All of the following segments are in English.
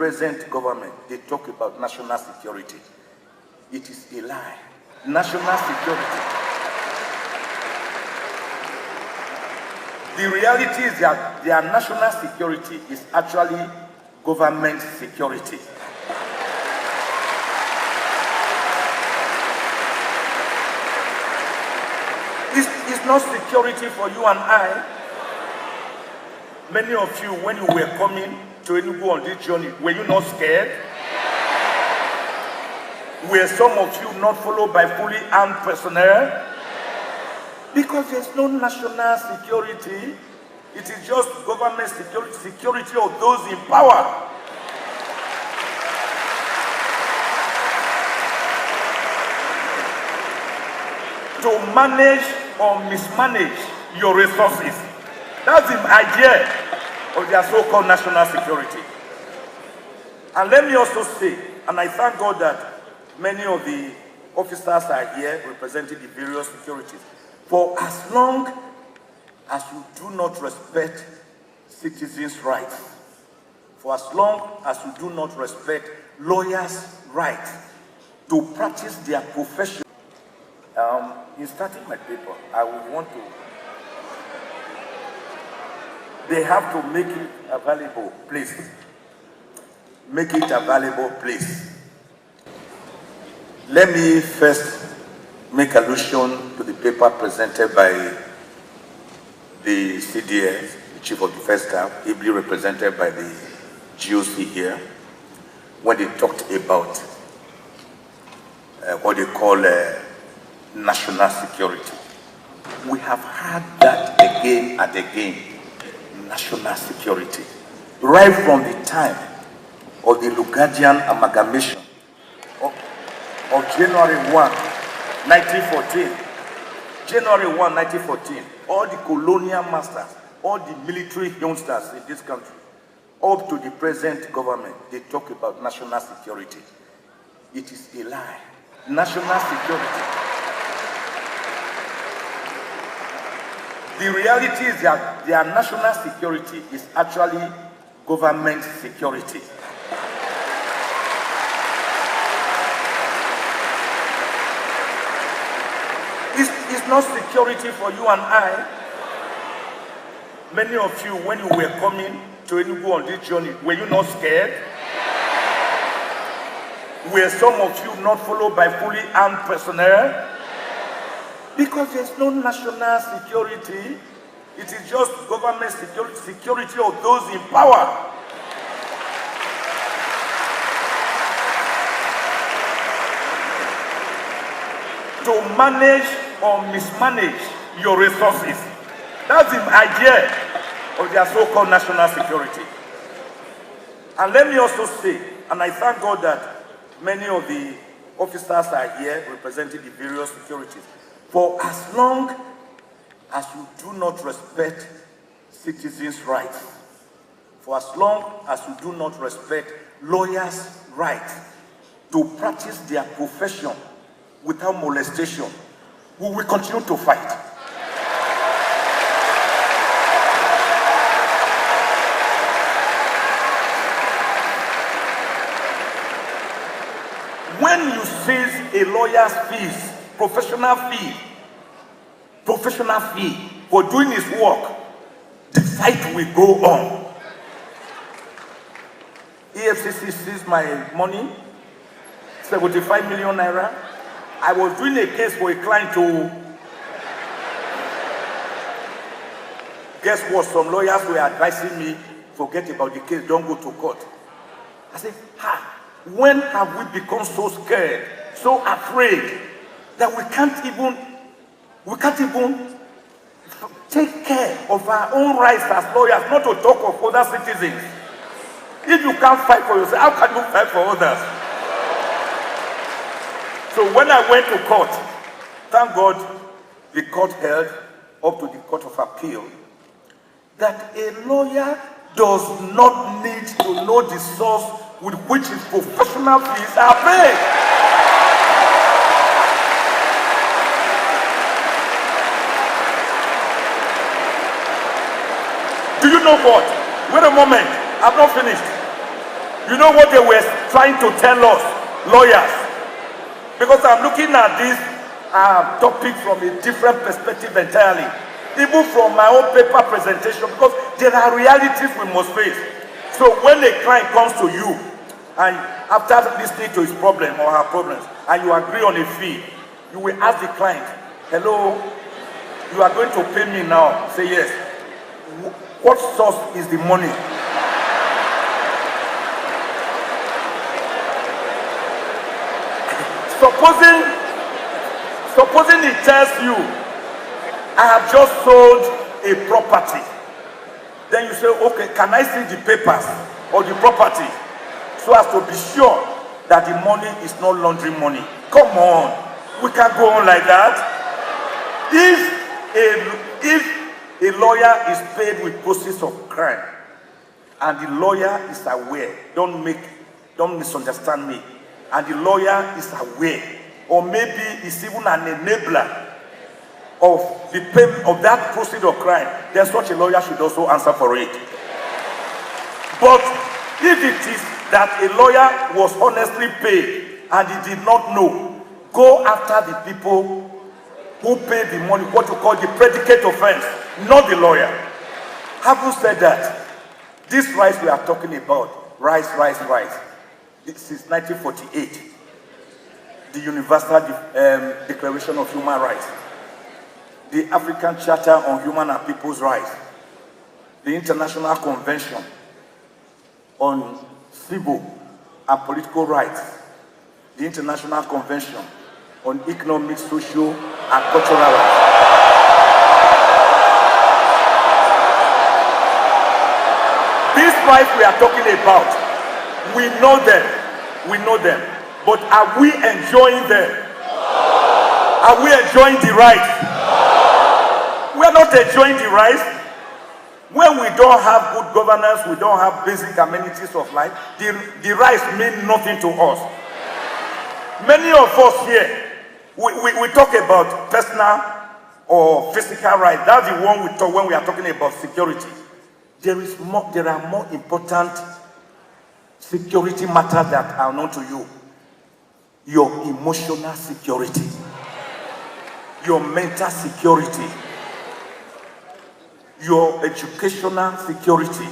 present government, they talk about national security. It is a lie. National security. The reality is that their national security is actually government security. It's not security for you and I. Many of you, when you were coming to Enugu on this journey, were you not scared? Were some of you not followed by fully armed personnel? Because there's no national security. It is just government security, security of those in power. To manage or mismanage your resources. That's the idea of their so-called national security. And let me also say, and I thank God that many of the officers are here representing the various securities. For as long as you do not respect citizens' rights, for as long as you do not respect lawyers' rights to practice their profession, in starting my paper, I would want to, they have to make it available, please. Make it available, please. Let me first make allusion to the paper presented by the CDS, the Chief of Defense Staff, ably represented by the GOC here, when they talked about what they call national security. We have had that again and again, national security. Right from the time of the Lugadian amalgamation of January 1, 1914. January 1, 1914, all the colonial masters, all the military youngsters in this country, up to the present government, they talk about national security. It is a lie. National security. The reality is that their national security is actually government security. It's not security for you and I. Many of you, when you were coming to Enugu on this journey, were you not scared? Were some of you not followed by fully armed personnel? Because there's no national security. It is just government security, security of those in power. To manage or mismanage your resources. That's the idea of their so-called national security. And let me also say, and I thank God that many of the officers are here representing the various securities. For as long as you do not respect citizens' rights, for as long as you do not respect lawyers' rights to practice their profession without molestation, we will continue to fight. When you seize a lawyer's fees, professional fee for doing his work, the fight will go on. EFCC seized my money, 75 million naira. I was doing a case for a client to, guess what, some lawyers were advising me, forget about the case, don't go to court. I said, when have we become so scared, so afraid, that we can't even take care of our own rights as lawyers, not to talk of other citizens? If you can't fight for yourself, how can you fight for others? So when I went to court, thank God the court held up to the Court of Appeal that a lawyer does not need to know the source with which his professional fees are paid. Do you know what? Wait a moment, I've not finished. You know what they were trying to tell us, lawyers? Because I'm looking at this topic from a different perspective entirely. Even from my own paper presentation, because there are realities we must face. So when a client comes to you, and after listening to his problem or her problems, and you agree on a fee, you will ask the client, hello, you are going to pay me now. Say yes. What source is the money? Supposing he tells you, I have just sold a property. Then you say, okay, can I see the papers or the property? So as to be sure that the money is not laundering money. Come on, we can't go on like that. If a lawyer is paid with proceeds of crime, and the lawyer is aware, don't misunderstand me, and the lawyer is aware, or maybe is even an enabler of the payment of that proceed of crime, then such a lawyer should also answer for it. But if it is that a lawyer was honestly paid and he did not know, go after the people who paid the money, what you call the predicate offense, not the lawyer. Having said that, this rights we are talking about, rights. Since 1948, the Universal Declaration of Human Rights, the African Charter on Human and People's Rights, the International Convention on Civil and Political Rights, the International Convention on Economic, Social, and Cultural Rights. These rights we are talking about, we know them, but are we enjoying them? Are we enjoying the rights? We are not enjoying the rights. When we don't have good governance, we don't have basic amenities of life, the rights mean nothing to us. Many of us here, we talk about personal or physical rights. That's the one we talk when we are talking about security. There are more important security matters that are known to you. Your emotional security, your mental security, your educational security,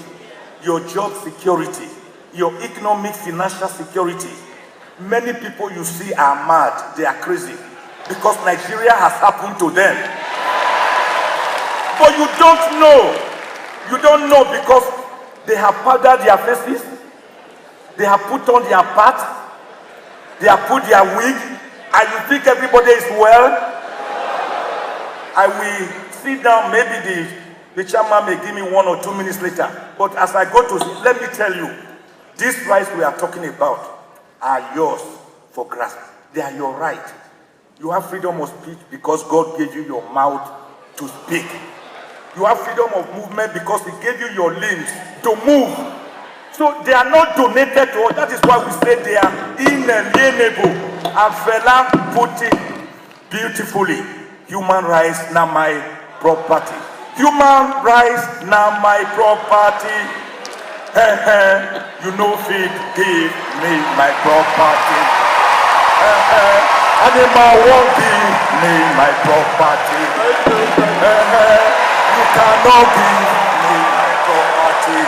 your job security, your economic, financial security. Many people you see are mad, they are crazy, because Nigeria has happened to them. But you don't know because they have powdered their faces, they have put on their part, they have put their wig, and you think everybody is well. I will sit down, maybe the chairman may give me 1 or 2 minutes later. But as I go to sleep, let me tell you, these rights we are talking about are yours for grasp. They are your right. You have freedom of speech because God gave you your mouth to speak. You have freedom of movement because He gave you your limbs to move. So they are not donated to us. That is why we say they are inalienable. And Fela put it beautifully. Human rights, not my property. Human rights, not my property. You know, feed, give me my property. Animal won't give me my property. You cannot give me my property.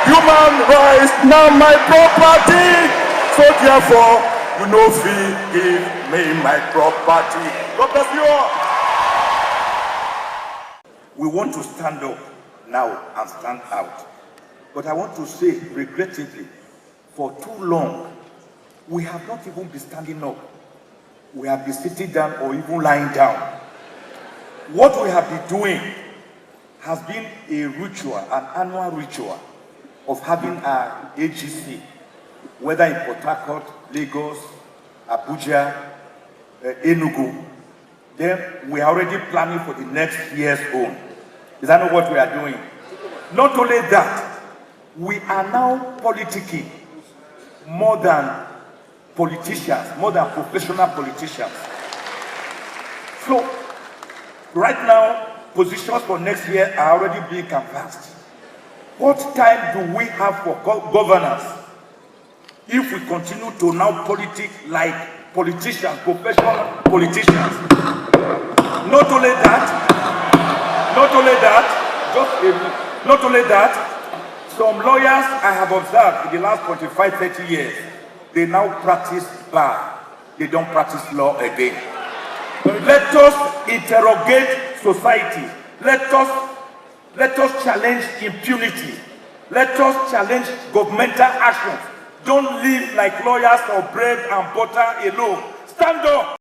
Human rights, not my property. So therefore, you know, feed, give me my property. God bless you all. We want to stand up now and stand out. But I want to say, regrettably, for too long, we have not even been standing up. We have been sitting down or even lying down. What we have been doing has been a ritual, an annual ritual of having an AGC, whether in Port Harcourt, Lagos, Abuja, Enugu. Then we are already planning for the next year's own. Is that not what we are doing? Not only that, we are now politicking more than politicians, more than professional politicians. So, right now, positions for next year are already being canvassed. What time do we have for governance if we continue to now politic like politicians, professional politicians? Not only that, some lawyers I have observed in the last 25, 30 years, they now practice bar. They don't practice law again. Let us interrogate society. Let us challenge impunity. Let us challenge governmental actions. Don't live like lawyers for bread and butter alone. Stand up.